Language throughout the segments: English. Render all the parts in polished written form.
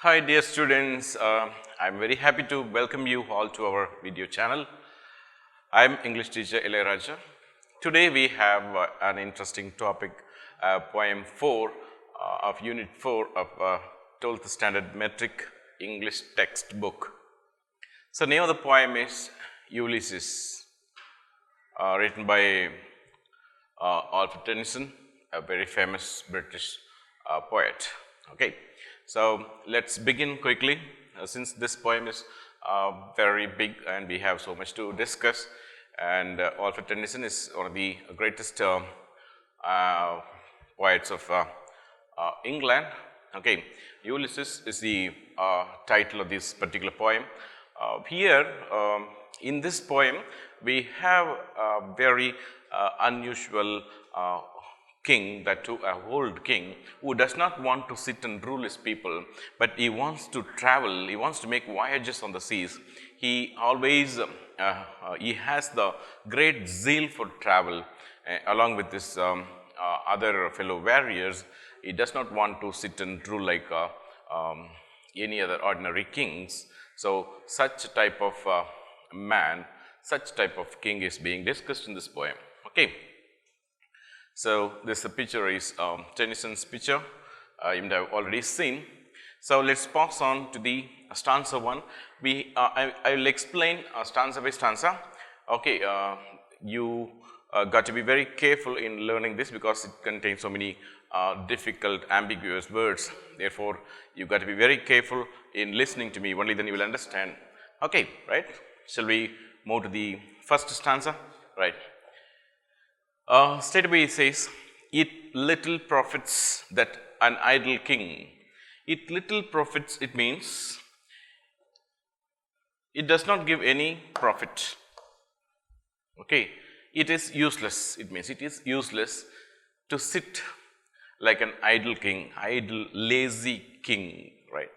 Hi dear students, I am very happy to welcome you all to our video channel. I am English teacher Ilayaraja. Today we have an interesting topic, poem 4 of unit 4 of 12th standard metric English textbook. So name of the poem is Ulysses, written by Arthur Tennyson, a very famous British poet. Okay. So let's begin quickly, since this poem is very big and we have so much to discuss, and Arthur Tennyson is one of the greatest poets of England. Okay, Ulysses is the title of this particular poem. Here in this poem we have a very unusual king, that too a old king, who does not want to sit and rule his people, but he wants to travel, he wants to make voyages on the seas. He always, he has the great zeal for travel, along with his other fellow warriors. He does not want to sit and rule like any other ordinary kings. So such type of man, such type of king is being discussed in this poem. Okay. So this picture is Tennyson's picture, you might have already seen. So let's pass on to the stanza 1. I will explain stanza by stanza. Okay, you got to be very careful in learning this because it contains so many difficult, ambiguous words. Therefore, you got to be very careful in listening to me. Only then you will understand. Okay, right? Shall we move to the first stanza? Right. Straight away it says, "It little profits that an idle king." It little profits, it means it does not give any profit. Okay, it is useless. It means it is useless to sit like an idle king, idle, lazy king, right?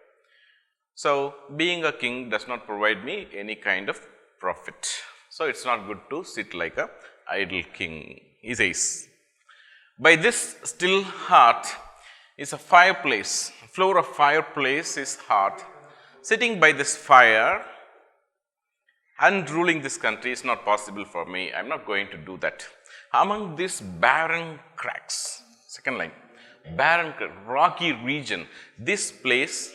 So being a king does not provide me any kind of profit. So it's not good to sit like a idle king. He says, "By this still heart is a fireplace, floor of fireplace is heart. Sitting by this fire and ruling this country is not possible for me. I am not going to do that. Among these barren cracks," second line, barren, rocky region, this place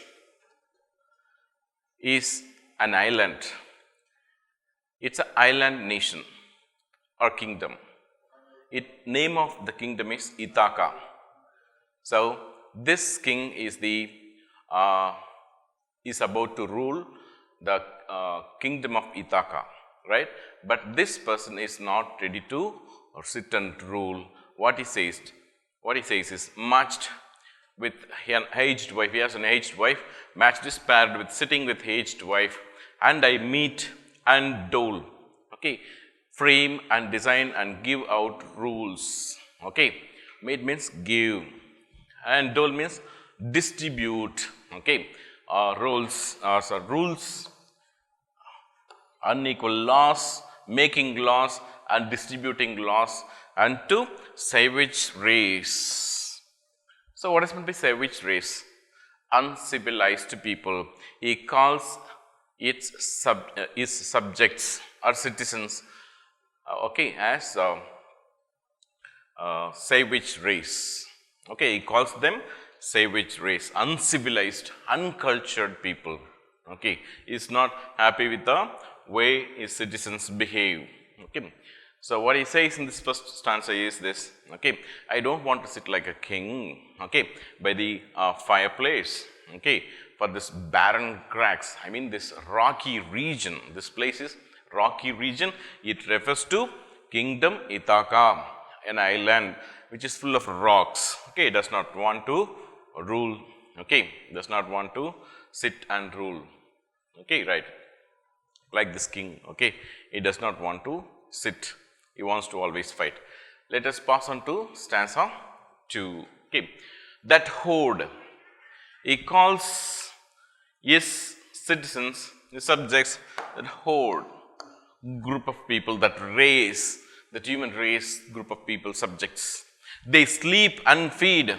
is an island. It's an island nation or kingdom. Name of the kingdom is Ithaca. So this king is is about to rule the kingdom of Ithaca, right? But this person is not ready to sit and rule. What he says is, matched with an aged wife. He has an aged wife. Matched is paired with sitting with aged wife. And I meet and dole. Okay. Frame and design and give out rules. Okay, made means give, and dole means distribute. Okay, rules, unequal laws, making laws and distributing laws, and to savage race. So what is meant by savage race? Uncivilized people. He calls its subjects or citizens, okay, as savage race. Okay, he calls them savage race, uncivilized, uncultured people. Okay, he is not happy with the way his citizens behave. Okay, so what he says in this first stanza is this. Okay, I don't want to sit like a king. Okay, by the fireplace. Okay, for this barren cracks. I mean this rocky region. This place is rocky region. It refers to kingdom Ithaca, an island which is full of rocks. Okay, does not want to rule. Okay, does not want to sit and rule. Okay, right, like this king. Okay, he does not want to sit. He wants to always fight. Let us pass on to stanza 2. Okay, that horde. He calls his citizens, his subjects, that horde, group of people, that race, that human race, group of people, subjects. They sleep and feed.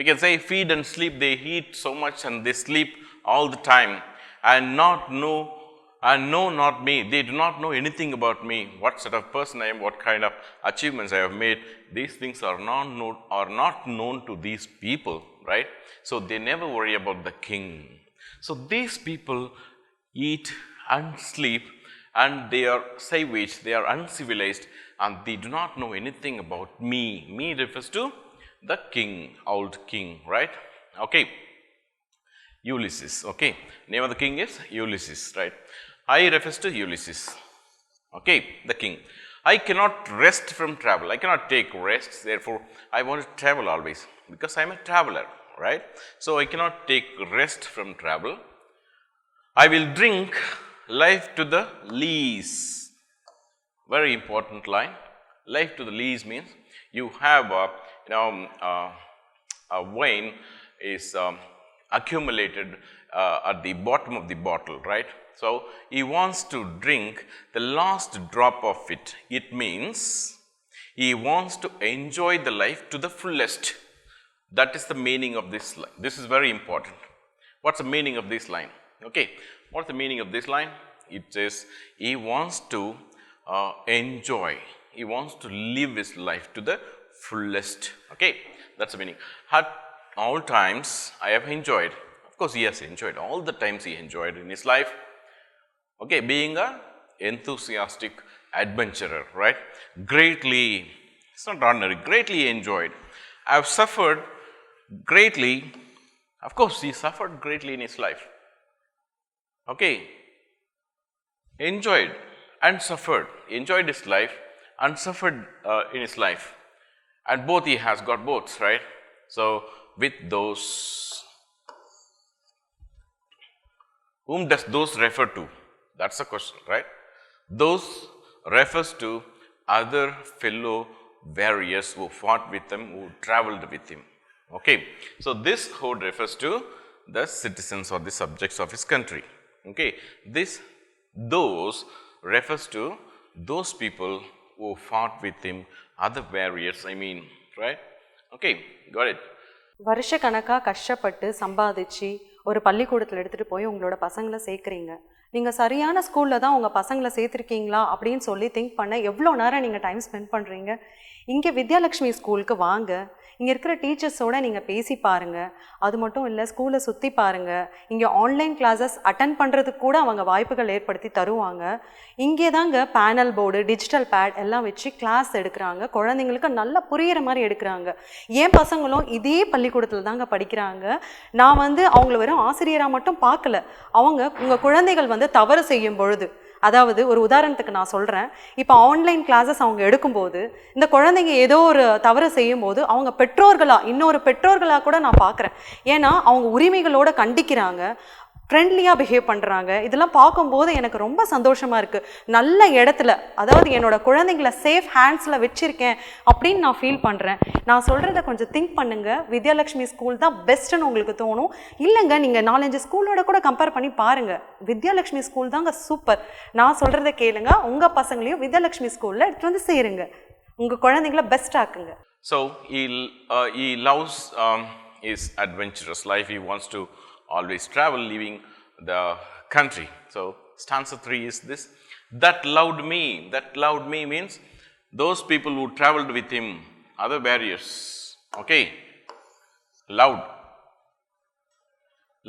We can say feed and sleep, they eat so much and they sleep all the time and know not me. They do not know anything about me, what sort of person I am, what kind of achievements I have made. These things are not known to these people, right? So they never worry about the king. So these people eat and sleep and they are savage, they are uncivilized and they do not know anything about me. Me refers to the king, old king, right? Okay. Ulysses, okay. Name of the king is Ulysses, right? I refers to Ulysses, okay, the king. I cannot rest from travel. I cannot take rest, therefore I want to travel always because I am a traveler, right? So I cannot take rest from travel. I will drink life to the lees. Very important line. Life to the lees means you have a wine is accumulated at the bottom of the bottle, right? So he wants to drink the last drop of it. It means he wants to enjoy the life to the fullest. That is the meaning of this line. This is very important. What's the meaning of this line? Okay, what's the meaning of this line? It says he wants to enjoy. He wants to live his life to the fullest. Okay, that's the meaning. At all times I have enjoyed. Of course, he has enjoyed. All the times he enjoyed in his life. Okay, being a enthusiastic adventurer, right? Greatly, it's not ordinary, greatly enjoyed. I have suffered greatly. Of course, he suffered greatly in his life. Okay, enjoyed and suffered. Enjoyed his life and suffered in his life. And both he has got both, right? So, with those, whom does those refer to? That's the question, right? Those refers to other fellow warriors who fought with him, who traveled with him. Okay, so this code refers to the citizens or the subjects of his country. Okay, those refers to those people who fought with him, other warriors, I mean, right? Okay, got it. வருஷ கணக்கா கஷ்டப்பட்டு சம்பாதிச்சு ஒரு பள்ளிக்கூடத்தில் எடுத்துகிட்டு போய் உங்களோட பசங்களை சேர்க்குறீங்க. நீங்கள் சரியான ஸ்கூலில் தான் உங்கள் பசங்களை சேர்த்துருக்கீங்களா அப்படின்னு சொல்லி திங்க் பண்ண எவ்வளோ நேரம் நீங்கள் டைம் ஸ்பெண்ட் பண்ணுறீங்க. இங்கே வித்யாலக்ஷ்மி ஸ்கூலுக்கு வாங்க, இங்கே இருக்கிற டீச்சர்ஸோடு நீங்கள் பேசி பாருங்கள். அது மட்டும் இல்லை, ஸ்கூலை சுற்றி பாருங்கள். இங்கே ஆன்லைன் கிளாஸஸ் அட்டன் பண்ணுறதுக்கு கூட அவங்க வாய்ப்புகள் ஏற்படுத்தி தருவாங்க. இங்கே தாங்க பேனல் போர்டு, டிஜிட்டல் பேட் எல்லாம் வச்சு கிளாஸ் எடுக்கிறாங்க. குழந்தைங்களுக்கு நல்லா புரிகிற மாதிரி எடுக்கிறாங்க. என் பசங்களும் இதே பள்ளிக்கூடத்தில் தாங்க படிக்கிறாங்க. நான் அவங்கள வெறும் ஆசிரியராக மட்டும் பார்க்கல. உங்கள் குழந்தைகள் தவறு செய்யும் பொழுது, அதாவது ஒரு உதாரணத்துக்கு நான் சொல்கிறேன், இப்போ ஆன்லைன் கிளாஸஸ் அவங்க எடுக்கும்போது இந்த குழந்தைங்க ஏதோ ஒரு தவறு செய்யும் போது அவங்க இன்னொரு பெற்றோர்களாக கூட நான் பார்க்குறேன். ஏன்னா அவங்க உரிமைகளோடு கண்டிக்கிறாங்க, ஃப்ரெண்ட்லியாக பிஹேவ் பண்ணுறாங்க. இதெல்லாம் பார்க்கும்போது எனக்கு ரொம்ப சந்தோஷமாக இருக்குது. நல்ல இடத்துல, அதாவது என்னோட குழந்தைங்களை சேஃப் ஹேண்ட்ஸில் வச்சுருக்கேன் அப்படின்னு நான் ஃபீல் பண்ணுறேன். நான் சொல்கிறத கொஞ்சம் திங்க் பண்ணுங்கள். வித்யாலக்ஷ்மி ஸ்கூல் தான் பெஸ்ட்டுன்னு உங்களுக்கு தோணும். இல்லைங்க, நீங்கள் 4-5 ஸ்கூலோட கூட கம்பேர் பண்ணி பாருங்கள். வித்யாலக்ஷ்மி ஸ்கூல் தாங்க சூப்பர். நான் சொல்கிறத கேளுங்க. உங்கள் பசங்களையும் வித்யாலக்ஷ்மி ஸ்கூலில் எடுத்து சேருங்க. உங்கள் குழந்தைங்கள best ஆக்குங்க. So he loves his adventurous life. He wants to always travel, leaving the country. So stanza 3 is this: that loved me. That loved me means those people who traveled with him, other barriers. Okay,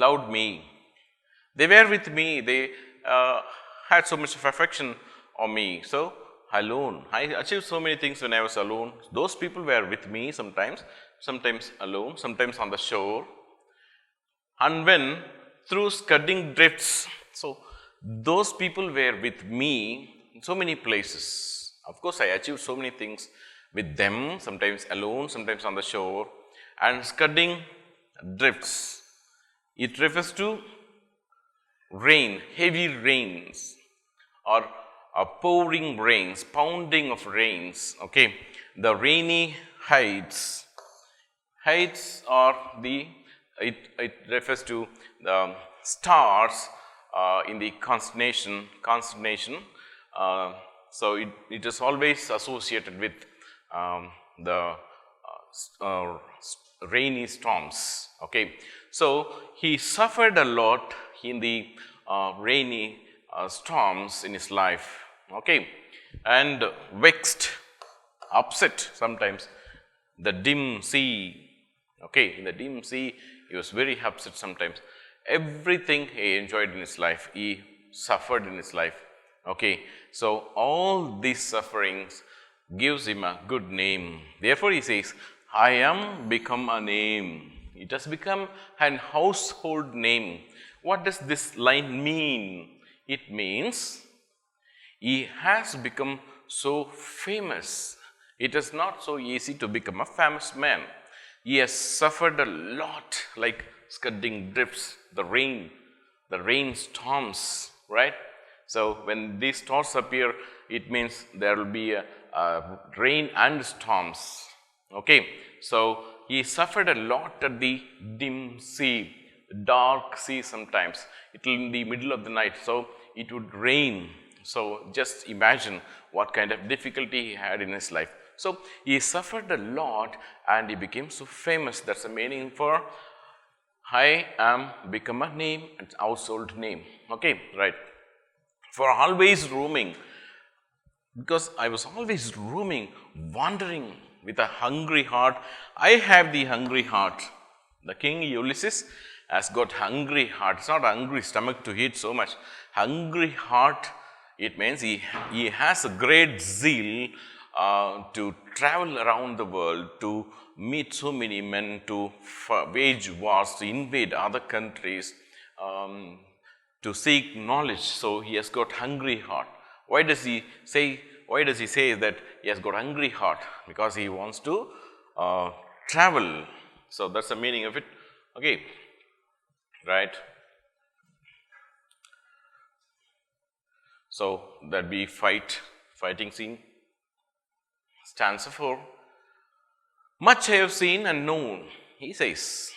loved me. They were with me. They had so much of affection on me. So alone, I achieved so many things when I was alone. Those people were with me sometimes alone, sometimes on the shore. And when through scudding drifts, so those people were with me in so many places. Of course, I achieved so many things with them, sometimes alone, sometimes on the shore. And scudding drifts, it refers to rain, heavy rains, or pouring rains, pounding of rains. Okay, the rainy heights. Heights are it refers to the stars in the constellation. So it is always associated with the rainy storms. Okay, so he suffered a lot in the rainy storms in his life. Okay, and vexed, upset sometimes. The dim sea. Okay, in the dim sea, he was very upset sometimes. Everything he enjoyed in his life, he suffered in his life. Okay, so all these sufferings gives him a good name. Therefore, he says, I am become a name. It has become an household name. What does this line mean? It means he has become so famous. It is not so easy to become a famous man. He has suffered a lot, like scudding drifts, the rain storms, right? So when these storms appear, it means there will be a rain and storms. Okay, so he suffered a lot at the dim sea, dark sea sometimes. It will in the middle of the night, so it would rain. So just imagine what kind of difficulty he had in his life. So he suffered a lot and he became so famous. That's the meaning for I am become a name, it's household name. Okay, right. For always roaming, because I was always roaming, wandering with a hungry heart. I have the hungry heart. The king Ulysses has got hungry heart. It's not a hungry stomach to eat so much. Hungry heart, it means he has a great zeal to travel around the world, to meet so many men, to wage wars, to invade other countries, to seek knowledge. So he has got hungry heart. Why does he say that he has got hungry heart? Because he wants to travel. So that's the meaning of it. Okay, right. So that be fighting scene. Stanza 4. Much I have seen and known, he says.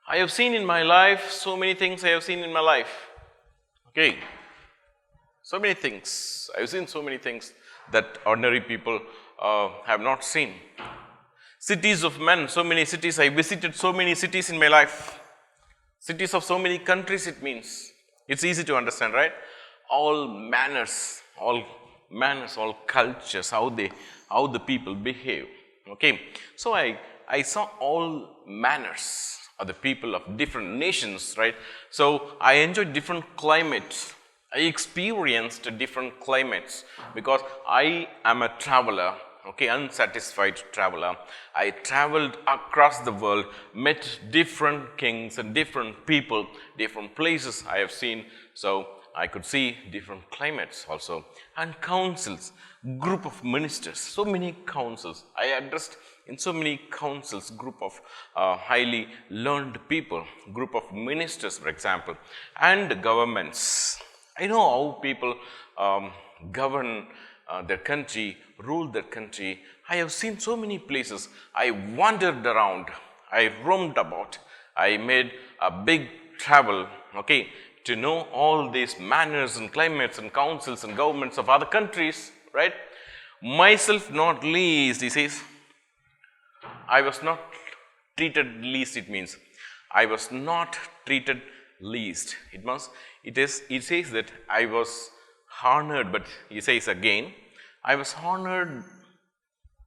I have seen in my life, so many things I have seen in my life. Okay. So many things. I have seen so many things that ordinary people have not seen. Cities of men, so many cities. I visited so many cities in my life. Cities of so many countries, it means. It's easy to understand, right? All manners, all cultures, how the people behave. Okay, so I saw all manners of the people of different nations, right? So I enjoyed different climates. I experienced different climates because I am a traveler, okay, unsatisfied traveler. I traveled across the world, met different kings and different people, different places I have seen. So I could see different climates also, and councils, group of ministers, so many councils. I addressed in so many councils, group of highly learned people, group of ministers, for example, and governments. I know how people govern their country, rule their country. I have seen so many places. I wandered around. I roamed about. I made a big travel, okay, to know all these manners and climates and councils and governments of other countries, right? Myself not least, he says. I was not treated least, it means. I was not treated least. It says that I was honored, but he says again, I was honored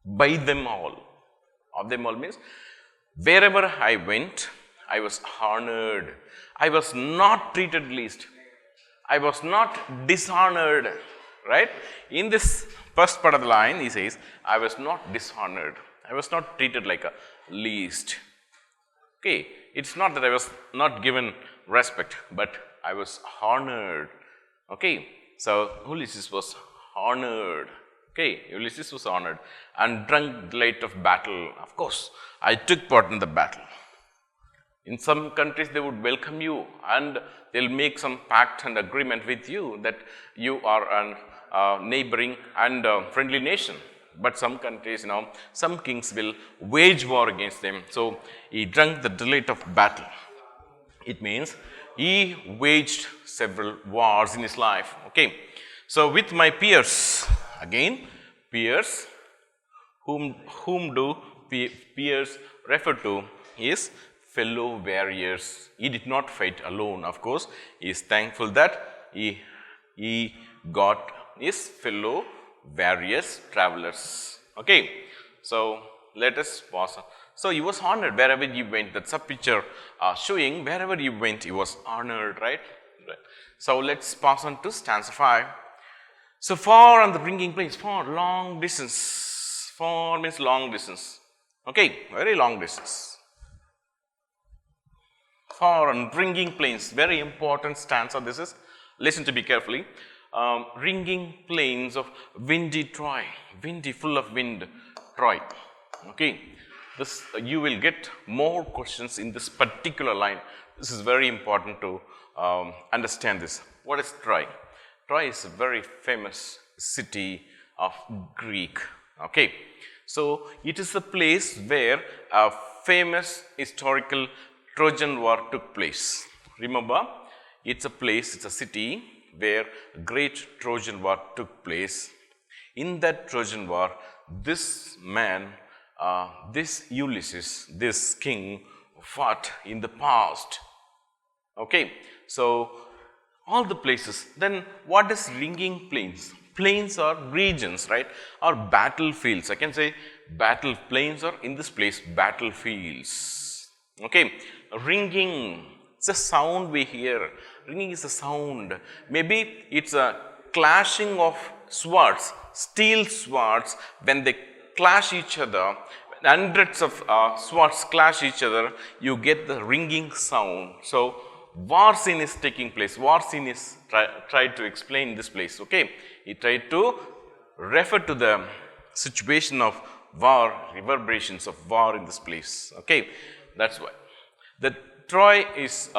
by them all. Of them all means, wherever I went, I was honored. I was not treated least. I was not dishonored, right? In this first part of the line, he says, I was not dishonored. I was not treated like a least. Okay, it's not that I was not given respect, but I was honored. Okay, so Ulysses was honored. Okay, Ulysses was honored and drunk delight of battle. Of course, I took part in the battle. In some countries, they would welcome you and they'll make some pact and agreement with you that you are a neighboring and friendly nation. But some countries, some kings will wage war against them. So he drank the delight of battle. It means he waged several wars in his life. Okay. So with my peers, again, peers, whom do peers referred to his fellow warriors. He did not fight alone, of course. He is thankful that he got his fellow warriors, travelers. Okay, so let us pause. So he was honored wherever he went. That's a picture showing wherever he went, he was honored, right? So let's pass on to stanza 5. So far on the ringing plains, far, long distance. Far means long distance. Okay, very long distance. Far on ringing plains, very important stanza this is. Listen to me carefully. Ringing plains of windy Troy, windy, full of wind, Troy. Okay, this you will get more questions in this particular line. This is very important to understand this. What is Troy? Troy is a very famous city of Greek. Okay, so it is a place where a famous historical Trojan War took place. Remember, it's a place, it's a city where a great Trojan War took place. In that Trojan War, this man, this Ulysses, this king fought in the past. Okay, so all the places. Then what is ringing plains? Plains are regions, right? Or battlefields. I can say battle plains are in this place battlefields. Okay, ringing, it's a sound we hear. Ringing is a sound. Maybe it's a clashing of swords, steel swords. When they clash each other, hundreds of swords clash each other, you get the ringing sound. So war scene is taking place. War scene is tried to explain this place. Okay, he tried to refer to the situation of war, reverberations of war in this place. Okay, that's why. The Troy is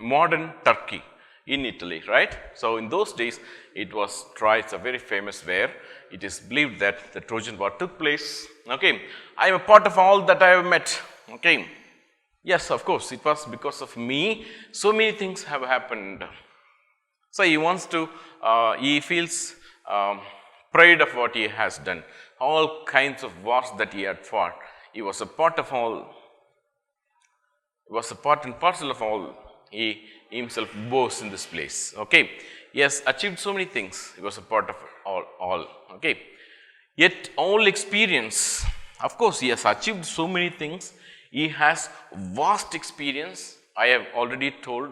modern Turkey in Italy, right? So in those days, it was Troy. It's a very famous where it is believed that the Trojan War took place. Okay, I am a part of all that I have met. Okay. Yes, of course, it was because of me. So many things have happened. So he wants to, he feels pride of what he has done. All kinds of wars that he had fought. He was a part of all. He was a part and parcel of all. He himself boasts in this place. Okay. He has achieved so many things. He was a part of all. Okay. Yet all experience, of course, he has achieved so many things. He has vast experience. I have already told,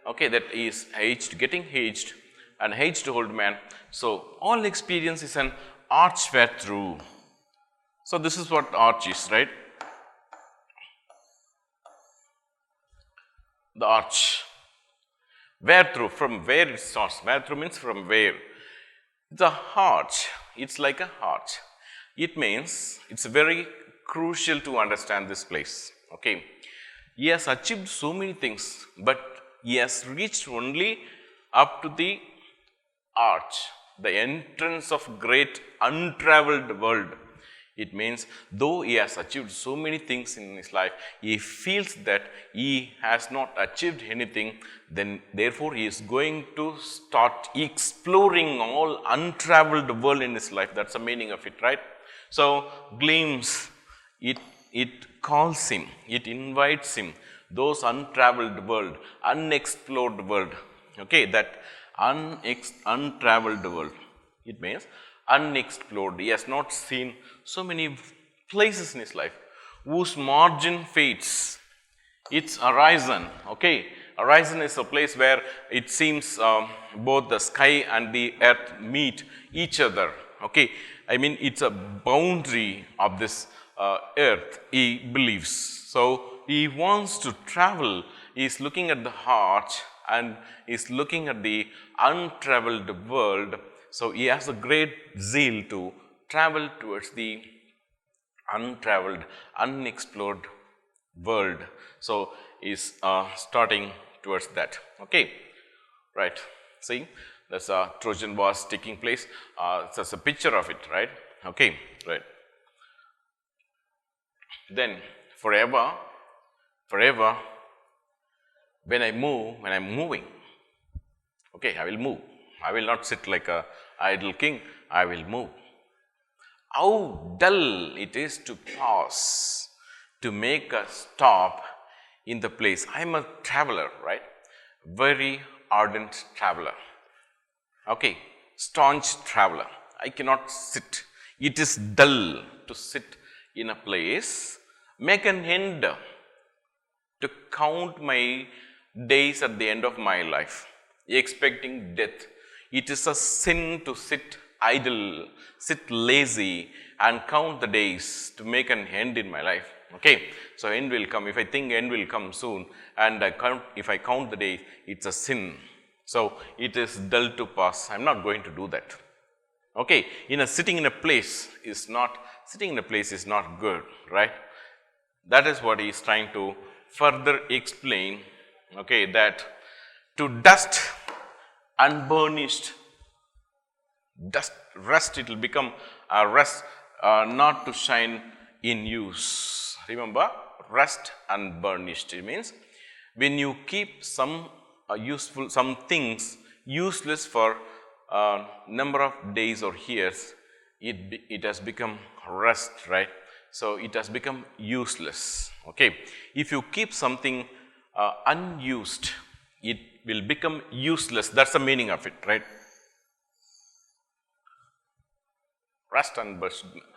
okay, that he is aged, getting aged, an aged old man. So all experience is an arch where through. So this is what arch is, right? The arch. Where through, from where it starts. Where through means from where. The arch, it's like a arch. It means it's very crucial to understand this place. Okay, he has achieved so many things, but he has reached only up to the arch, the entrance of great untraveled world. It means though he has achieved so many things in his life, he feels that he has not achieved anything, then therefore he is going to start exploring all untraveled world in his life. That's the meaning of it, right? So gleams, it calls him, it invites him, those untraveled world, unexplored world. Okay, that untraveled world, it means unexplored. He has not seen so many places in his life whose margin fades. It's horizon. Okay, horizon is a place where it seems both the sky and the earth meet each other. Okay, I mean it's a boundary of this earth, he believes. So he wants to travel. He is looking at the arch and is looking at the untraveled world. So he has a great zeal to travel towards the untraveled, unexplored world. So he is starting towards that. Okay, right. See, there's a Trojan War taking place. It's a picture of it, right? Okay, right. Then forever, when I'm moving, okay, I will move. I will not sit like a idle king. I will move. How dull it is to pause. to make a stop in the place. I am a traveler, right? Very ardent traveler. Okay, staunch traveler. I cannot sit. It is dull to sit in a place. Make an end to count my days at the end of my life, expecting death. It is a sin to sit idle, sit lazy and count the days to make an end in my life. Okay, so end will come. If I think end will come soon and if I count the days, it's a sin. So it is dull to pass. I'm not going to do that. Okay, sitting in a place is not good, right? That is what he is trying to further explain. Okay, that to dust unburnished, rust, it will become a rust, not to shine in use. Remember, rust unburnished. It means when you keep some some things useless for a number of days or years, it has become rust, right? So it has become useless. Okay, if you keep something unused, it will become useless. That's the meaning of it, right? Rust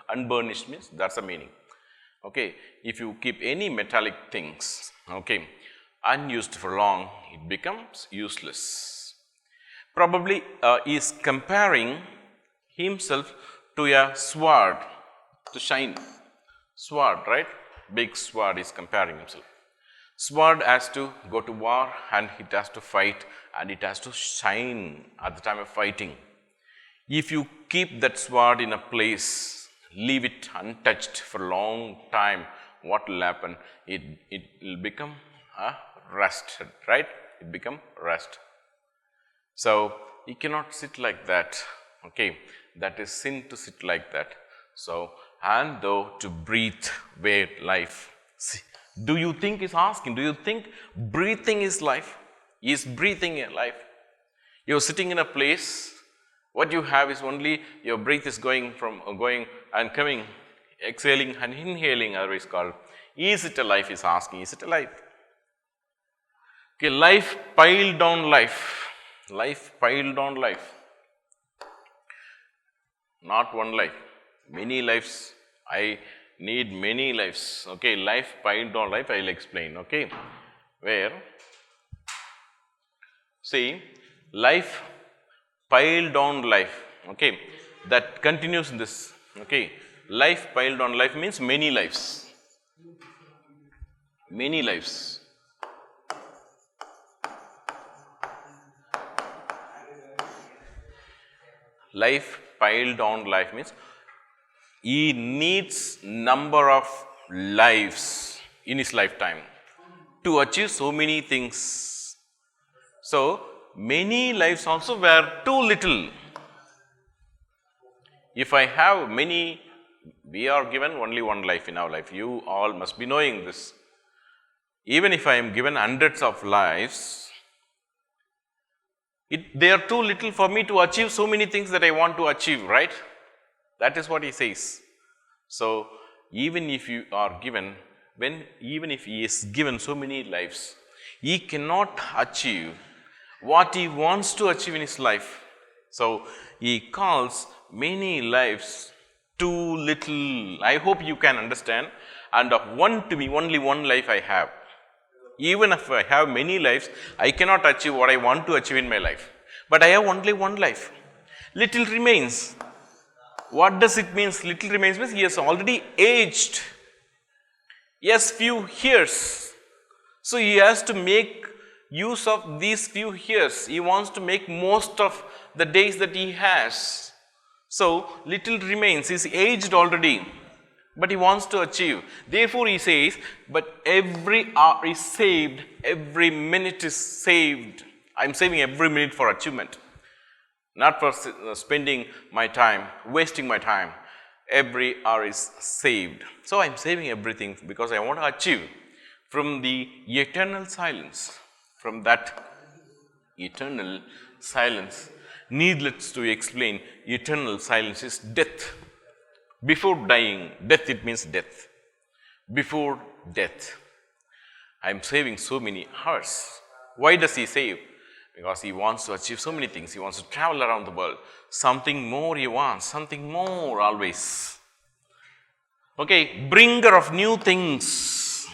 unburnished means that's the meaning. Okay, if you keep any metallic things, okay, unused for long, it becomes useless. Probably he is comparing himself to a sword to shine. Sword, right? Big sword is comparing himself. Sword has to go to war and it has to fight and it has to shine at the time of fighting. If you keep that sword in a place, leave it untouched for a long time, what will happen? It will become rust, right? It become rust. So you cannot sit like that. Okay, that is sin to sit like that. So, and though to breathe where life. See, do you think he's asking? Do you think breathing is life? Is breathing a life? You're sitting in a place. What you have is only your breath is going and coming, exhaling and inhaling, otherwise called. Is it a life? Is asking. Is it a life? Okay, life piled on life. Life piled on life. Not one life. Many lives. I need many lives. Okay, life piled on life, I will explain. Okay, where? See, life piled on life. Okay, that continues this. Okay, life piled on life means many lives. Many lives. Life piled on life means he needs number of lives in his lifetime to achieve so many things. So many lives also were too little. If I have many, we are given only one life in our life. You all must be knowing this. Even if I am given hundreds of lives, they are too little for me to achieve so many things that I want to achieve, right? That is what he says. So even if you are given, even if he is given so many lives, he cannot achieve what he wants to achieve in his life. So he calls many lives too little. I hope you can understand. And of one to me, only one life I have. Even if I have many lives, I cannot achieve what I want to achieve in my life. But I have only one life. Little remains. What does it mean? Little remains means he has already aged. He has few years. So he has to make use of these few years. He wants to make most of the days that he has. So little remains. He is aged already. But he wants to achieve. Therefore he says, but every hour is saved, every minute is saved. I am saving every minute for achievement. Not for spending my time, wasting my time. Every hour is saved. So I am saving everything because I want to achieve from the eternal silence. From that eternal silence, needless to explain, eternal silence is death. Before dying, death, it means death. before death. I am saving so many hours. Why does he save? Because he wants to achieve so many things. He wants to travel around the world. Something more he wants, something more always. Okay, bringer of new things.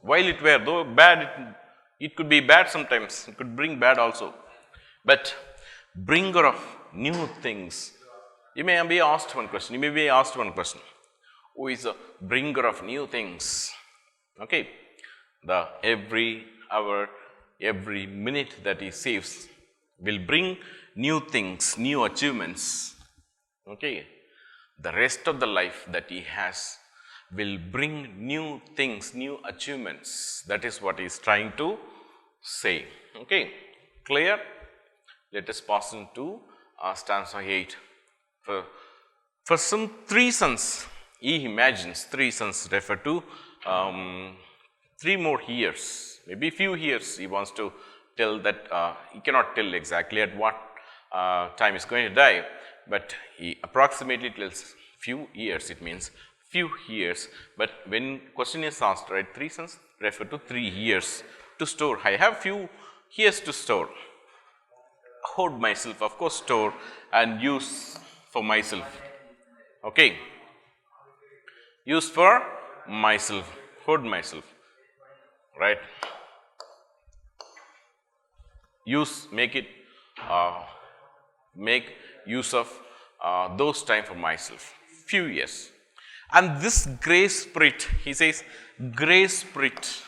While it were, though bad, it could be bad sometimes. It could bring bad also. But bringer of new things. You may be asked one question. Who is a bringer of new things? Okay. The every hour, every minute that he saves will bring new things, new achievements. Okay. The rest of the life that he has will bring new things, new achievements. That is what he is trying to say. Okay. Clear? Let us pass into stanza 8. For some 3 sons, he imagines 3 sons refer to 3 more years, maybe few years. He wants to tell that he cannot tell exactly at what time he is going to die, but he approximately tells few years. It means few years. But when question is asked, right, 3 sons refer to 3 years to store. I have few years to store. Hoard myself, of course, store and use for myself. Okay, use for myself, hoard myself. Right? Use, make use of those time for myself. Few years. And this grace spirit, he says, grace spirit.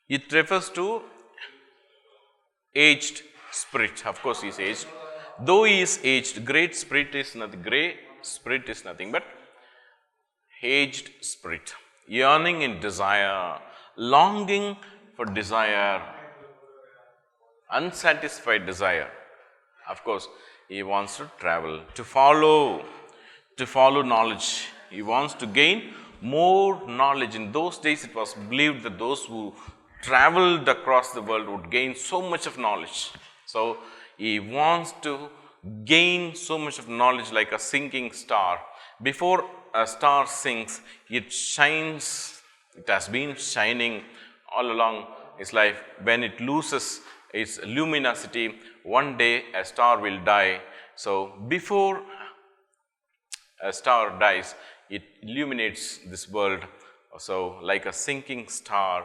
It refers to aged spirit. Of course, he is aged. Though he is aged, great spirit is nothing. Grey spirit is nothing but aged spirit, yearning in desire, longing for desire, unsatisfied desire. Of course, he wants to travel, to follow knowledge. He wants to gain more knowledge. In those days, it was believed that those who traveled across the world would gain so much of knowledge. So, he wants to gain so much of knowledge like a sinking star. Before a star sinks, it shines. It has been shining all along its life. When it loses its luminosity, one day a star will die. So, before a star dies, it illuminates this world. So, like a sinking star,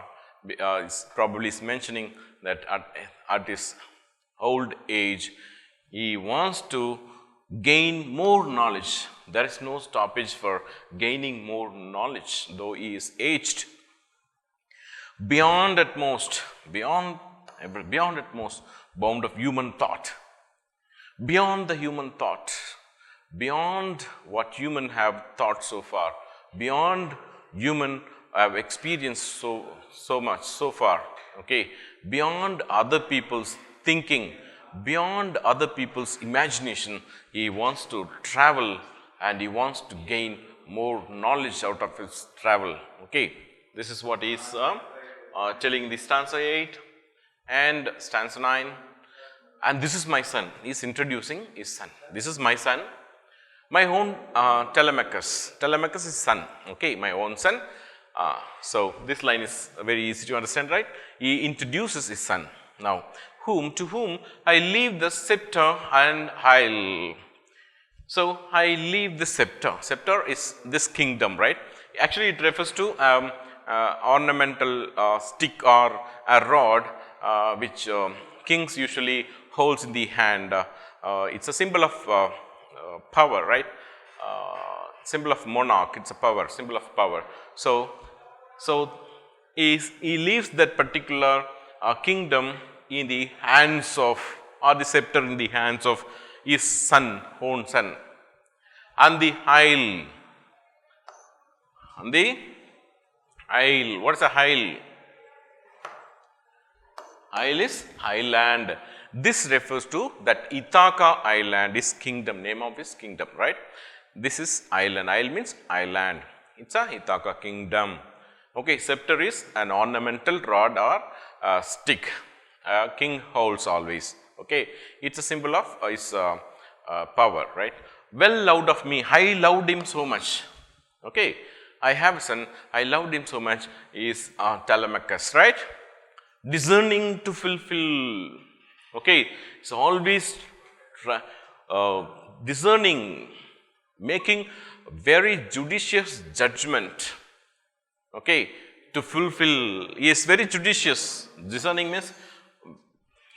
probably is mentioning that at his old age, he wants to gain more knowledge. There is no stoppage for gaining more knowledge, though he is aged. Beyond at most bound of human thought. Beyond the human thought. Beyond what human have thought so far. Beyond human have experienced so much so far. Okay. Beyond other people's thinking. Beyond other people's imagination, he wants to travel and he wants to gain more knowledge out of his travel. Okay, this is what he is telling the stanza 8 and stanza 9. And this is my son. He is introducing his son. This is my son, my own Telemachus. Telemachus is son. Okay, my own son. So this line is very easy to understand, right? He introduces his son. Now, to whom I leave the scepter and I'll. So, I leave the scepter. Scepter is this kingdom, right? Actually, it refers to ornamental stick or a rod which kings usually holds in the hand. It's a symbol of power, right? Symbol of monarch. It's a power, symbol of power. So he leaves that particular kingdom in the hands of, or the scepter in the hands of his son, own son. And the isle. And the isle. What is a isle? Isle is island. This refers to that Ithaca island, his kingdom, name of his kingdom, right? This is island. Isle means island. It's a Ithaca kingdom. Okay, scepter is an ornamental rod or stick. King holds always. Okay, it's a symbol of his power, right? well loved of me. I loved him so much. Okay, I have a son, I loved him so much, is Telemachus, right? Discerning to fulfill. Okay, so always discerning, making very judicious judgment. Okay, to fulfill. He is very judicious. Discerning means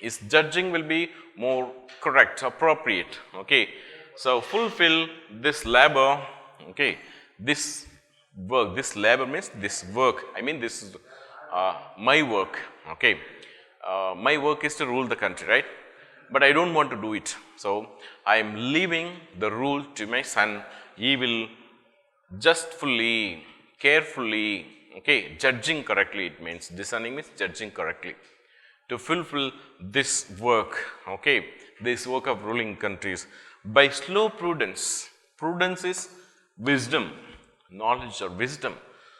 his judging will be more correct, appropriate. Okay, so fulfill this labor. Okay, this work. This labor means this work. I mean, this is my work. Okay, my work is to rule the country, right? But I don't want to do it. So I am leaving the rule to my son. He will justfully, carefully, okay, judging correctly. It means discerning means judging correctly, to fulfill this work, okay, this work of ruling countries by slow prudence. Prudence is wisdom, knowledge or wisdom.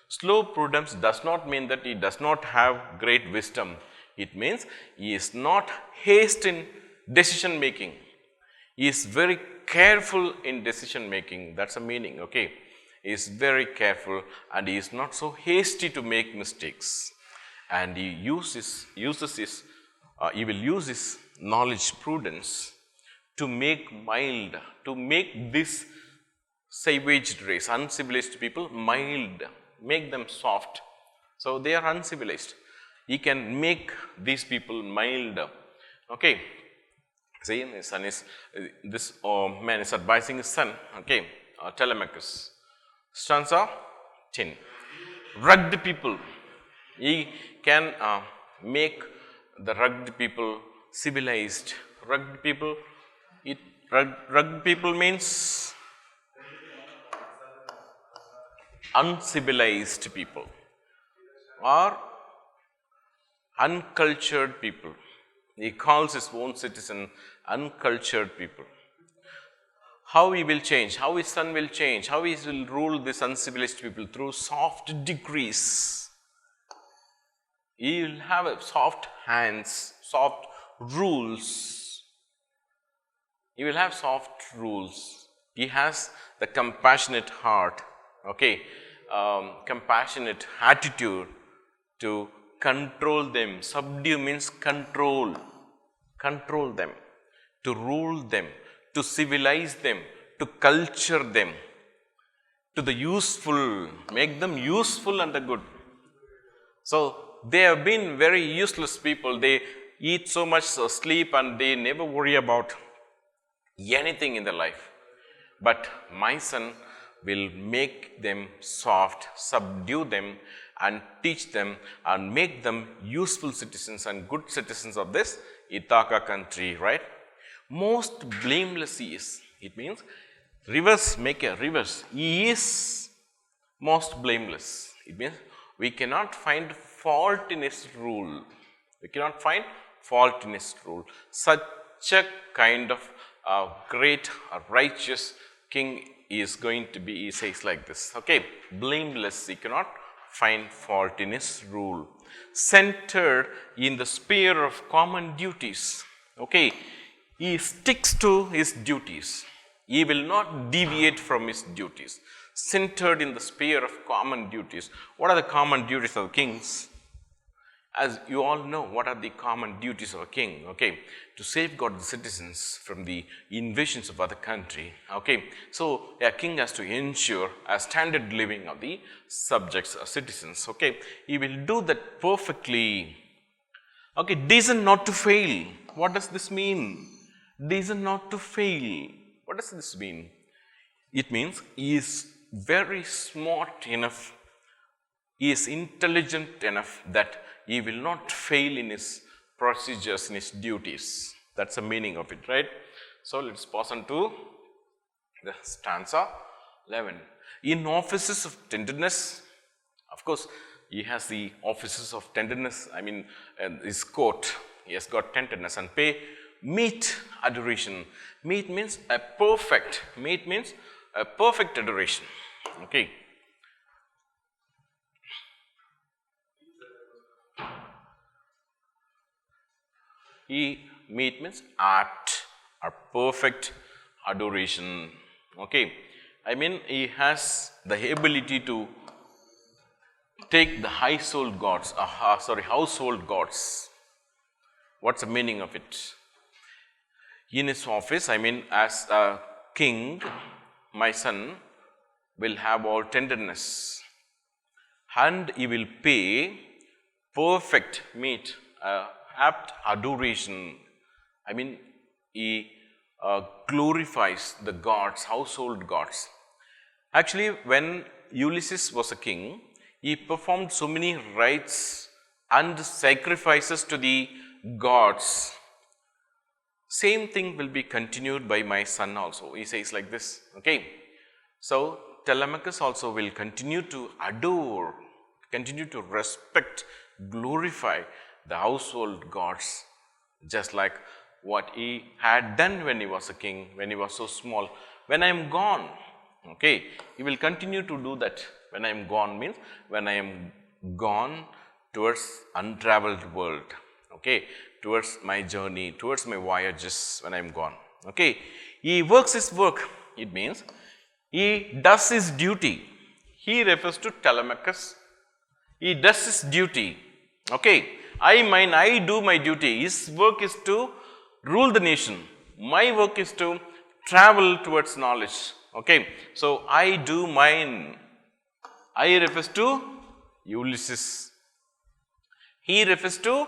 Slow prudence does not mean that he does not have great wisdom. It means he is not hasty in decision making. He is very careful in decision making. That's the meaning, okay. He is very careful and he is not so hasty to make mistakes. And he he will use his knowledge, prudence to make mild, to make this savage race, uncivilized people, mild, make them soft. So they are uncivilized. He can make these people mild. Okay. See, his son is, this man is advising his son, okay, Telemachus. Stanza 10. Rugged people. He can make the rugged people civilized. Rugged people, rugged people means uncivilized people or uncultured people. He calls his own citizen uncultured people. How he will change, how his son will change, how he will rule these uncivilized people through soft decrees. He will have soft hands, soft rules. He will have soft rules. He has the compassionate heart, okay, compassionate attitude to control them. Subdue means control. Control them, to rule them, to civilize them, to culture them, to the useful, make them useful and the good. So they have been very useless people. They eat so much, sleep, and they never worry about anything in their life. But my son will make them soft, subdue them, and teach them and make them useful citizens and good citizens of this Ithaca country, right? Most blameless he is. It means reverse, make a reverse. He is most blameless. It means we cannot find fault in his rule. We cannot find fault in his rule. Such a kind of great, righteous king is going to be, he says like this, okay, blameless, he cannot find fault in his rule. Centered in the sphere of common duties, okay, he sticks to his duties. He will not deviate from his duties. Centered in the sphere of common duties. What are the common duties of kings? As you all know, what are the common duties of a king? Okay, to safeguard the citizens from the invasions of other country. Okay, so a king has to ensure a standard living of the subjects or citizens. Okay, he will do that perfectly. Okay, decent not to fail. What does this mean? Decent not to fail. What does this mean? It means he is very smart enough, he is intelligent enough that he will not fail in his procedures, in his duties. That's the meaning of it, right? So let's pass on to the stanza 11. In offices of tenderness, of course, he has the offices of tenderness. I mean, his court, he has got tenderness and pay meet adoration. Meet means a perfect. Meet means a perfect adoration. Okay. Meet means apt or perfect adoration. Okay, I mean he has the ability to take the household gods, household gods. What's the meaning of it? In his office, I mean as a king, my son will have all tenderness and he will pay perfect meet, apt adoration. I mean he glorifies the gods, household gods. Actually, when Ulysses was a king, he performed so many rites and sacrifices to the gods. Same thing will be continued by my son also. He says like this. Okay. So Telemachus also will continue to adore, continue to respect, glorify the household gods, just like what he had done when he was a king, when he was so small. When I am gone, okay, he will continue to do that. When I am gone means when I am gone towards untraveled world, okay, towards my journey, towards my voyages when I am gone. Okay, he works his work. It means he does his duty. He refers to Telemachus. He does his duty. Okay, I do my duty. His work is to rule the nation. My work is to travel towards knowledge. Okay, so I do mine. I refers to Ulysses. He refers to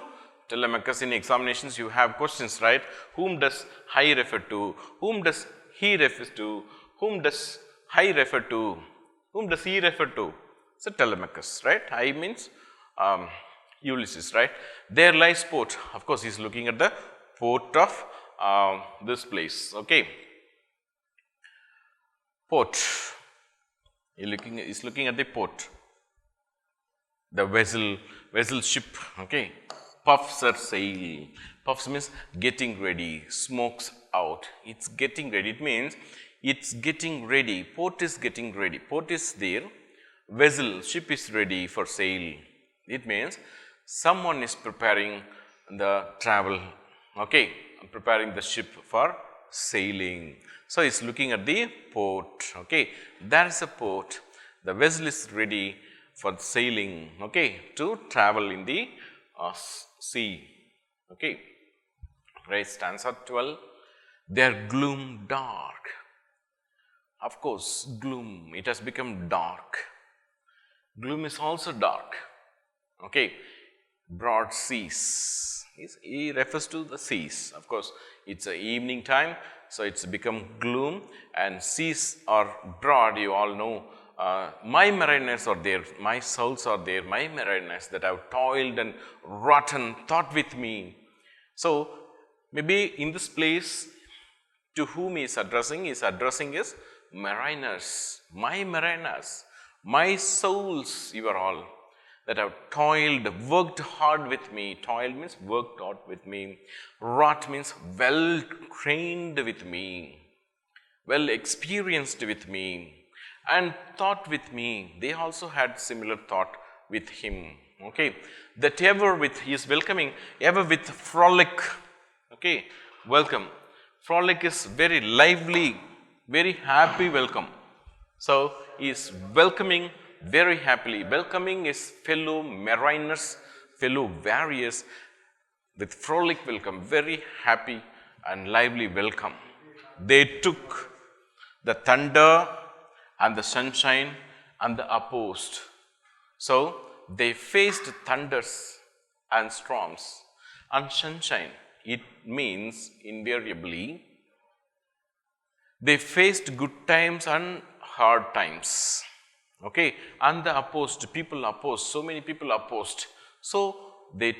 Telemachus. In examinations you have questions, right? Whom does I refer to? Whom does he refer to? Whom does I refer to? Whom does he refer to? So Telemachus, right? I means Ulysses, right? There lies port. Of course, he is looking at the port of this place. Okay, port. He is looking at the port. The vessel ship. Okay, puffs her sail. Puffs means getting ready. Smokes out. It's getting ready. It means it's getting ready. Port is getting ready. Port is there. Vessel, ship is ready for sail. It means someone is preparing the travel. Okay, preparing the ship for sailing. So it's looking at the port. Okay, there is a port. The vessel is ready for sailing. Okay, to travel in the sea. Okay, right. Stanza 12. Their gloom dark. Of course, gloom. It has become dark. Gloom is also dark. Okay, broad seas. He refers to the seas. Of course, it's a evening time, so it's become gloom, and seas are broad. You all know, my mariners are there, my souls are there, my mariners that have toiled and rotten thought with me. So maybe in this place, to whom he is addressing his mariners, my souls, you are all that have toiled, worked hard with me. Toiled means worked hard with me. Wrought means well trained with me, well experienced with me, and thought with me. They also had similar thought with him. Okay, that ever with he is welcoming, ever with frolic. Okay, welcome. Frolic is very lively, very happy welcome. So he is welcoming very happily. Welcoming his fellow mariners, fellow warriors with frolic welcome, very happy and lively welcome. They took the thunder and the sunshine and the opposed. So they faced thunders and storms and sunshine. It means invariably they faced good times and hard times. Okay, and the opposed, people opposed, so many people opposed. So they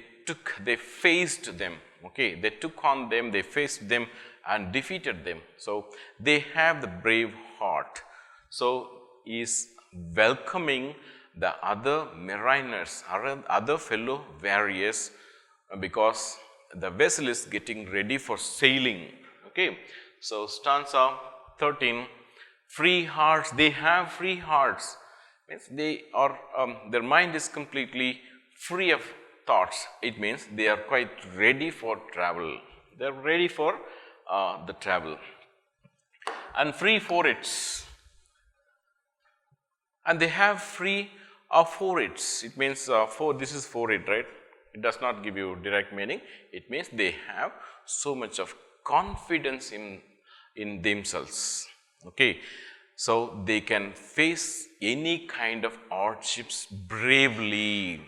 faced them. Okay, they took on them, they faced them and defeated them. So they have the brave heart. So he is welcoming the other mariners, other fellow warriors, because the vessel is getting ready for sailing. Okay, so stanza 13, free hearts, they have free hearts. Means they are, their mind is completely free of thoughts. It means they are quite ready for travel. They are ready for the travel. and free foreheads. And they have free foreheads. It means this is forehead, right? It does not give you direct meaning. It means they have so much of confidence in themselves. Okay, so they can face any kind of hardships bravely,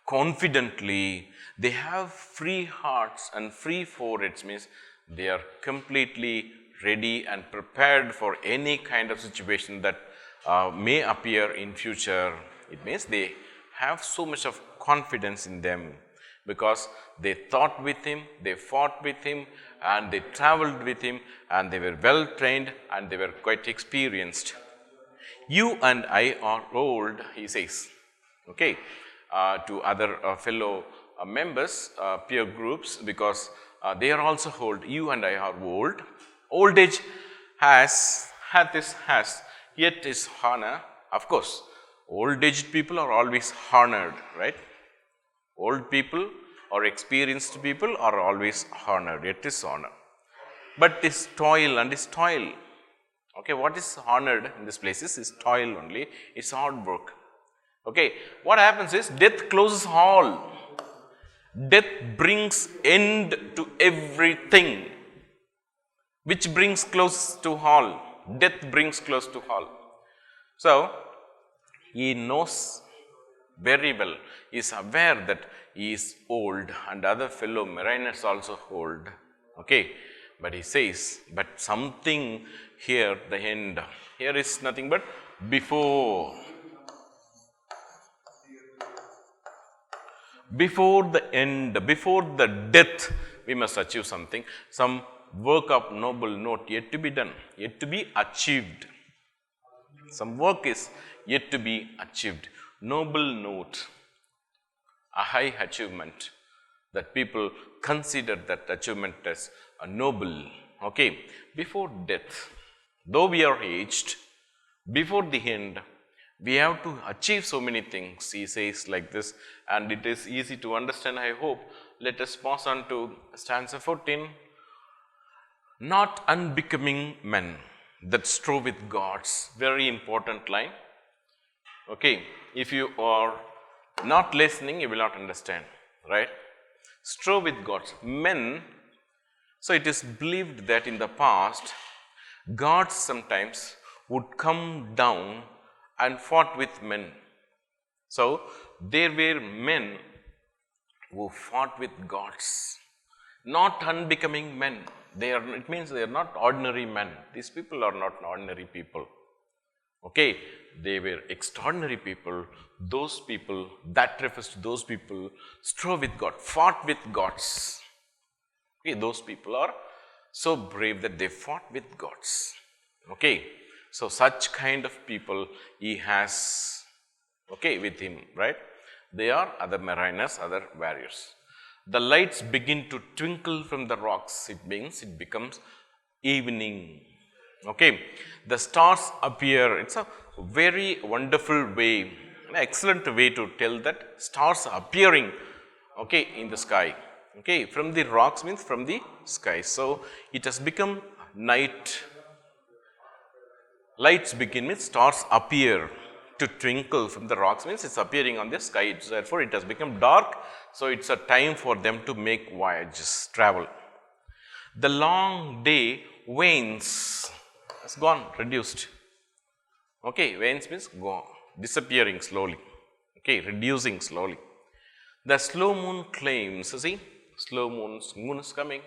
confidently. They have free hearts and free foreheads, means they are completely ready and prepared for any kind of situation that may appear in future. It means they have so much of confidence in them because they thought with him, they fought with him, and they traveled with him, and they were well trained and they were quite experienced. You and I are old, he says, okay, to other fellow members, peer groups, because they are also old. You and I are old. Old age has, yet is honor. Of course, old aged people are always honored, right? Old people or experienced people are always honored, yet is honor. But this toil and this toil, okay, what is honored in this place is toil only, it's hard work. Okay, what happens is death closes all. Death brings end to everything. Which brings close to all? Death brings close to all. So, he knows very well, he is aware that he is old and other fellow mariners also old. Okay, but he says, but something here, the end, here is nothing but before the end, before the death, we must achieve something, some work of noble note yet to be done, yet to be achieved. Some work is yet to be achieved. Noble note, a high achievement that people consider that achievement as a noble. Okay, before death, though we are aged, before the end, we have to achieve so many things, he says like this, and it is easy to understand, I hope. Let us pass on to stanza 14. Not unbecoming men that strove with gods. Very important line. Okay, if you are not listening, you will not understand, right? Strove with gods. Men, so it is believed that in the past, gods sometimes would come down and fought with men. So, there were men who fought with gods. Not unbecoming men. It means they are not ordinary men. These people are not ordinary people. Okay, they were extraordinary people. Those people, that refers to those people, strove with God, fought with gods. Okay, those people are so brave that they fought with gods. Okay, so such kind of people he has, okay, with him, right? They are other mariners, other warriors. The lights begin to twinkle from the rocks. It means it becomes evening. Okay, the stars appear. It's a very wonderful way, an excellent way to tell that stars are appearing, okay, in the sky. Okay, from the rocks means from the sky. So it has become night. Lights begin means stars appear to twinkle from the rocks, means it's appearing on the sky. Therefore, it has become dark. So it's a time for them to make voyages, travel. The long day wanes, has gone, reduced. Okay, wanes means gone, disappearing slowly. Okay, reducing slowly. The slow moon claims, see, slow moon is coming.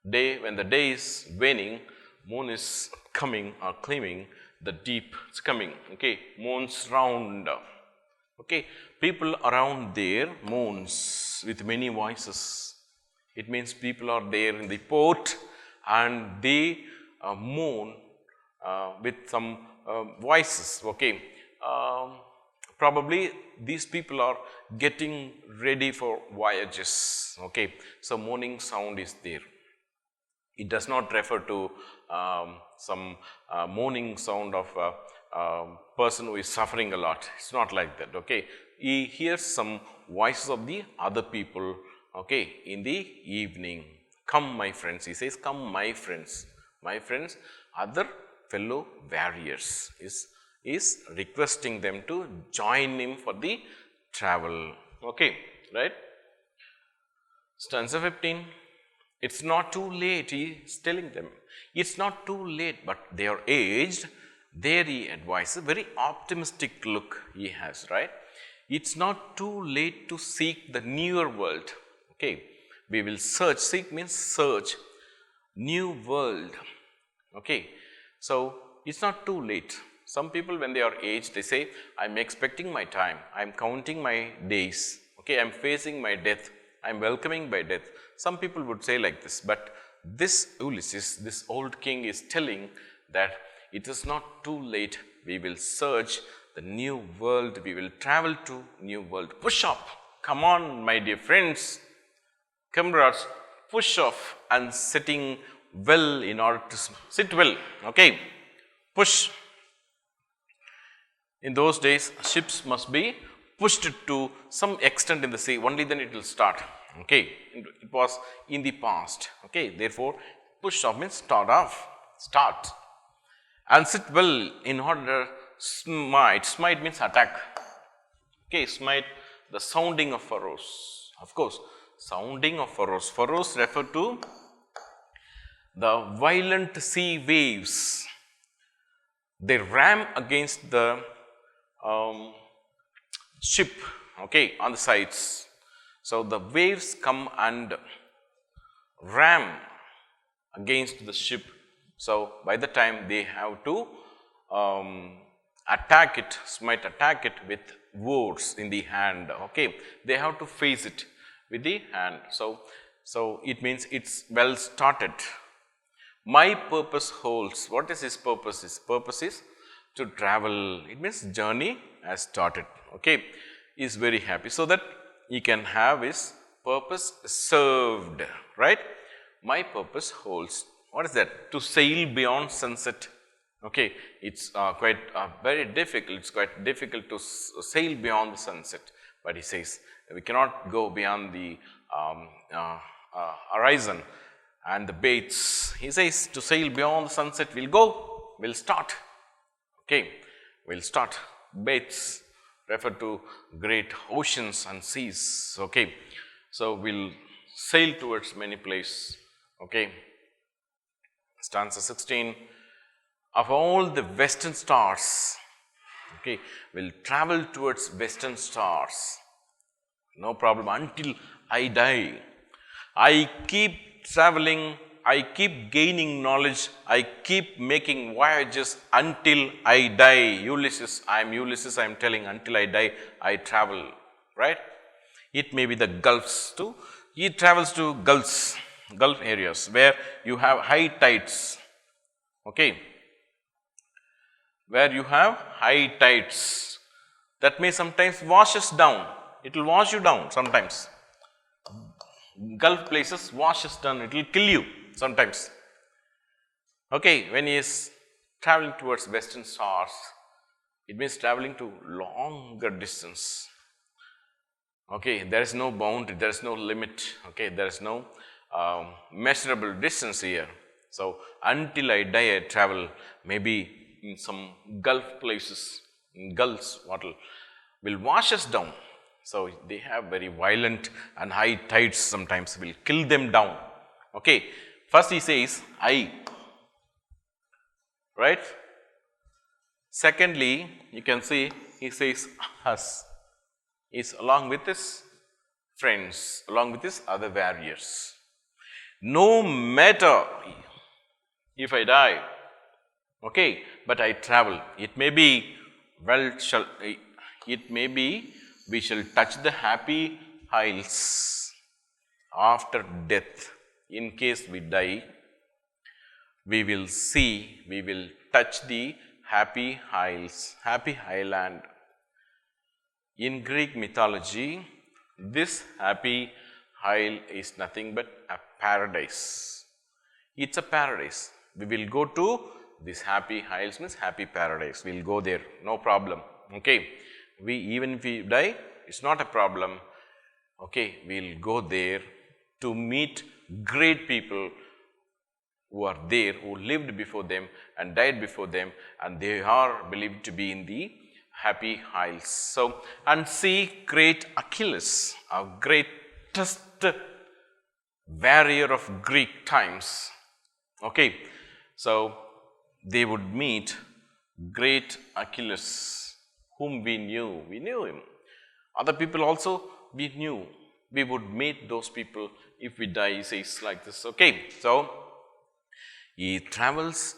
Day, when the day is waning, moon is coming or claiming, the deep is coming. Okay, moons round. Okay, people around there moans with many voices. It means people are there in the port and they moan with some voices. Okay, probably these people are getting ready for voyages. Okay, so moaning sound is there. It does not refer to some moaning sound of a person who is suffering a lot. It's not like that. Okay, he hears some voices of the other people. Okay, in the evening. Come, my friends. He says, come, my friends. My friends, other fellow warriors, is requesting them to join him for the travel. Okay, right? Stanza 15. It's not too late, he is telling them. It's not too late, but they are aged. There he advises, very optimistic look he has, right? It's not too late to seek the newer world. Okay, we will search. Seek means search. New world. Okay, so it's not too late. Some people, when they are aged, they say, I'm expecting my time, I'm counting my days. Okay, I'm facing my death, I'm welcoming my death. Some people would say like this, but this Ulysses, this old king, is telling that it is not too late. We will search the new world. We will travel to new world. Push up. Come on, my dear friends, comrades, push off and sitting well in order to sit well. Okay, push. In those days, ships must be pushed to some extent in the sea. Only then it will start. Okay, it was in the past. Okay, therefore, push off means start off. Start. And sit well in order smite. Smite means attack. Okay, smite, the sounding of furrows. Of course, sounding of furrows. Furrows refer to the violent sea waves. They ram against the ship, okay, on the sides. So the waves come and ram against the ship. So by the time they have to attack it, might attack it with words in the hand. Okay, they have to face it with the hand. So it means it's well started. My purpose holds. What is his purpose? His purpose is to travel. It means journey has started. Okay, he is very happy so that he can have his purpose served, right? My purpose holds. What is that? To sail beyond sunset. Okay, it's quite very difficult. It's quite difficult to sail beyond the sunset. But he says we cannot go beyond the horizon and the baits. He says to sail beyond the sunset. We'll go. We'll start. Okay, we'll start. Baits refer to great oceans and seas. Okay, so we'll sail towards many places. Okay, stanza 16. Of all the western stars, okay, we'll travel towards western stars. No problem until I die. I keep traveling. I keep gaining knowledge, I keep making voyages until I die. Ulysses, I am telling, until I die, I travel, right? It may be the gulfs too. He travels to gulf areas where you have high tides, okay? Where you have high tides, that may sometimes wash us down. It will wash you down sometimes. Gulf places wash us down, it will kill you sometimes. Okay, when he is traveling towards western stars, it means traveling to longer distance. Okay, there is no boundary, there is no limit. Okay, there is no measurable distance here. So until I die, I travel. Maybe in some Gulf places, in gulfs, what will wash us down. So they have very violent and high tides. Sometimes will kill them down. Okay. First he says, I, right? Secondly, you can see he says us. Is along with his friends, along with his other warriors. No matter if I die, okay, but I travel. It may be, we shall touch the happy isles after death. In case we die, we will touch the happy isles, happy island. In Greek mythology, this happy isle is nothing but a paradise. It's a paradise. We will go to this happy isles, means happy paradise. We will go there, no problem. Okay. Even if we die, it's not a problem. Okay. We will go there to meet great people, who are there, who lived before them and died before them, and they are believed to be in the happy isles. So, and see great Achilles, a greatest warrior of Greek times. Okay, so they would meet great Achilles, whom we knew him. Other people also we knew. We would meet those people if we die, he says like this. Okay, so he travels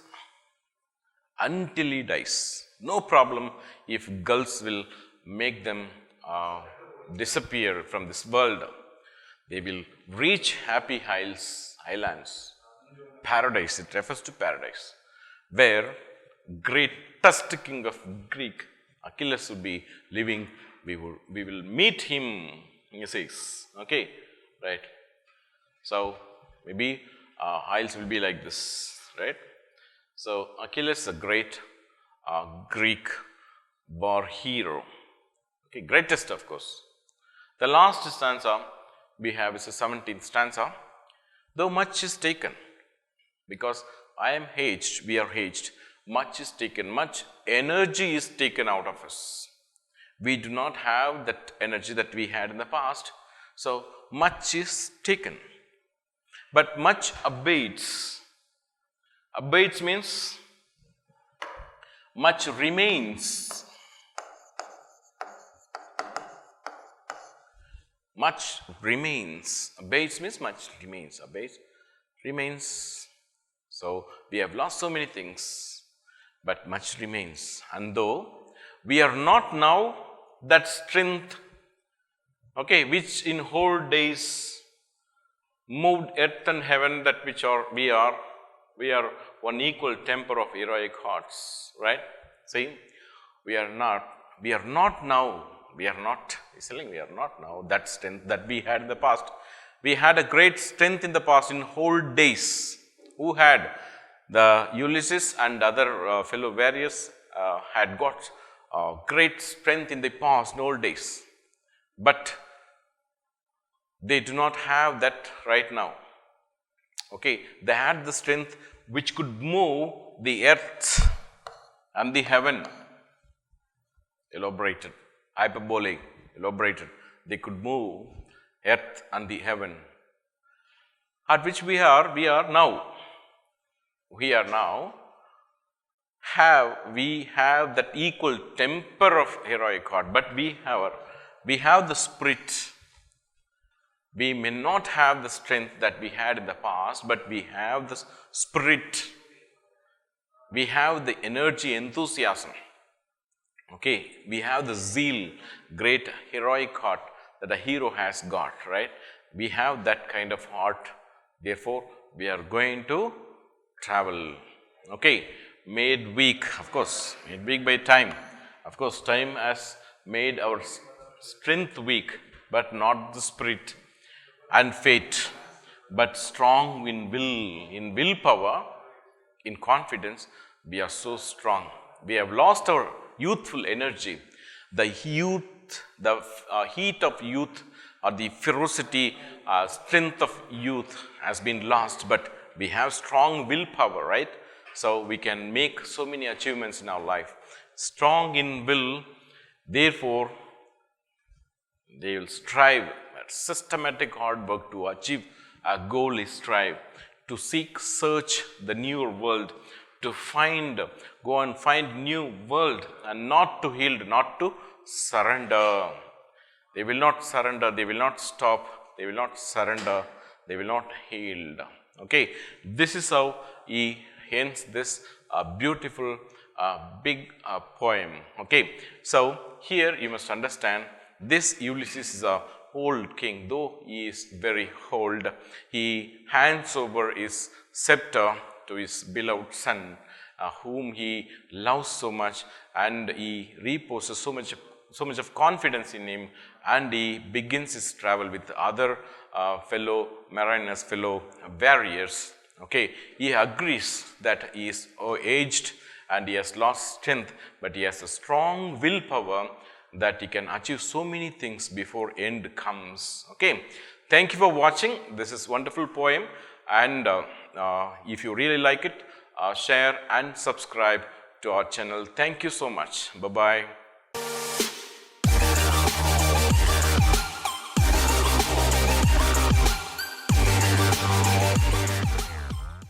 until he dies. No problem if gulls will make them disappear from this world. They will reach happy islands, paradise. It refers to paradise, where greatest king of Greek, Achilles, would be living. We will meet him, he says. Okay, right. So maybe isles will be like this, right? So Achilles, a great Greek war hero. Okay, greatest, of course. The last stanza we have is the 17th stanza. Though much is taken, because I am aged, we are aged, much is taken, much energy is taken out of us. We do not have that energy that we had in the past, so much is taken. But much abates. Abates means much remains. Much remains. Abates means much remains. Abates, remains. So we have lost so many things, but much remains. And though we are not now that strength, okay, which in whole days moved earth and heaven, that which we are one equal temper of heroic hearts, right? See, we are not now that strength that we had in the past. We had a great strength in the past in whole days. Who had? The Ulysses and other fellow warriors had got great strength in the past, in old days. But they do not have that right now. Okay, they had the strength which could move the earth and the heaven. Elaborated, hyperbole, elaborated. They could move earth and the heaven. At which we are now. We are now. We have that equal temper of heroic heart, but we have the spirit. We may not have the strength that we had in the past, but we have the spirit. We have the energy, enthusiasm. Okay, we have the zeal, great heroic heart that a hero has got, right? We have that kind of heart. Therefore, we are going to travel. Okay, made weak, of course, made weak by time. Of course, time has made our strength weak, but not the spirit and fate, but strong in willpower, in confidence. We are so strong. We have lost our youthful energy. The heat of youth, or the ferocity, strength of youth has been lost, but we have strong willpower, right? So we can make so many achievements in our life. Strong in will, therefore, they will strive at systematic hard work to achieve a goal is strive, to search the newer world, to go and find new world, and not to yield, not to surrender. They will not surrender, they will not stop, they will not surrender, they will not yield. Okay, this is how he ends this beautiful big poem. Okay, so here you must understand, this Ulysses is a old king. Though he is very old, he hands over his scepter to his beloved son, whom he loves so much, and he reposes so much of confidence in him, and he begins his travel with other fellow mariners, fellow warriors. Okay, he agrees that he is aged and he has lost strength, but he has a strong willpower that he can achieve so many things before end comes. Okay, thank you for watching. This is wonderful poem. and if you really like it, share and subscribe to our channel. Thank you so much. Bye bye.